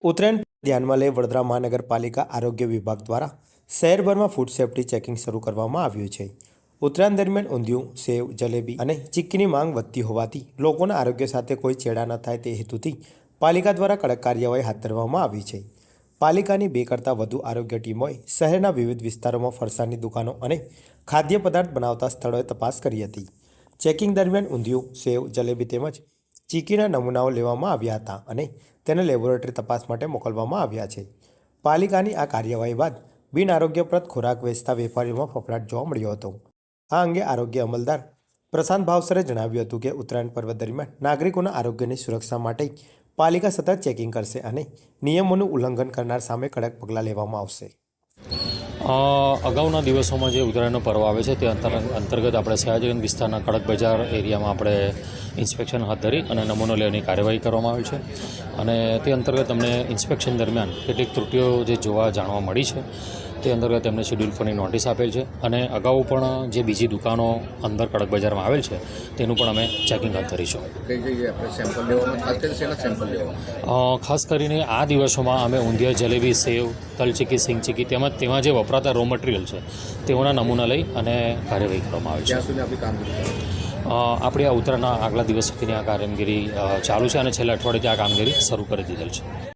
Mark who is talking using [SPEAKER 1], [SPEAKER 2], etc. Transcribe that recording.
[SPEAKER 1] ઉત્તરાયણ ધ્યાનમાં લઈ વડોદરા મહાનગરપાલિકા આરોગ્ય વિભાગ દ્વારા શહેરભરમાં ફૂડ સેફ્ટી ચેકિંગ શરૂ કરવામાં આવ્યું છે। ઉત્તરાયણ દરમિયાન ઊંધિયું, સેવ, જલેબી અને ચીક્કીની માંગ વધતી હોવાથી લોકોના આરોગ્ય સાથે કોઈ ચેડા ન થાય તે હેતુથી પાલિકા દ્વારા કડક કાર્યવાહી હાથ ધરવામાં આવી છે। પાલિકાની 2 કરતાં વધુ આરોગ્ય ટીમોએ શહેરના વિવિધ વિસ્તારોમાં ફરસાણની દુકાનો અને ખાદ્ય પદાર્થ બનાવતા સ્થળોએ તપાસ કરી હતી। ચેકિંગ દરમિયાન ઊંધિયું, સેવ, જલેબી તેમજ ચીક્કીના નમૂનાઓ લેવામાં આવ્યા હતા અને તેને લેબોરેટરી તપાસ માટે મોકલવામાં આવ્યા છે। પાલિકાની આ કાર્યવાહી બાદ બિન આરોગ્યપ્રદ ખોરાક વેચતા વેપારીઓમાં ફફડાટ જોવા મળ્યો હતો। આ અંગે આરોગ્ય અમલદાર પ્રશાંત ભાવસરે જણાવ્યું હતું કે ઉત્તરાયણ પર્વ દરમિયાન નાગરિકોના આરોગ્યની સુરક્ષા માટે પાલિકા સતત ચેકિંગ કરશે અને નિયમોનું ઉલ્લંઘન કરનાર સામે કડક પગલાં લેવામાં આવશે।
[SPEAKER 2] અગાઉના દિવસોમાં જે ઉત્તરાયણનો પર્વ આવે છે તે અંતર્ગત આપણે સયાજીગંજ વિસ્તારના કડક બજાર એરિયામાં આપણે ઇન્સ્પેક્શન હાથ ધરી અને નમૂનો લેવાની કાર્યવાહી કરવામાં આવી છે અને તે અંતર્ગત અમને ઇન્સ્પેક્શન દરમિયાન કેટલીક ત્રુટીઓ જે જાણવા મળી છે તે અંતર્ગત એમને શેડ્યુલ ફોરની નોટિસ આપેલ છે અને અગાઉ પણ જે બીજી દુકાનો અંદર કડક બજારમાં આવેલ છે તેનું પણ અમે ચેકિંગ હાથ ધરીશું। ખાસ કરીને આ દિવસોમાં અમે ઊંધિયા, જલેબી, સેવ, તલ ચીક્કી, સિંગ ચીક્કી તેમાં જે વપરાતા રો મટીરિયલ છે તેઓના નમૂના લઈ અને કાર્યવાહી કરવામાં આવી છે। આપણી આ ઉત્તરાયણના આગલા દિવસ સુધીની આ કામગીરી ચાલુ છે અને છેલ્લા અઠવાડિયેથી આ કામગીરી શરૂ કરી દીધેલ છે।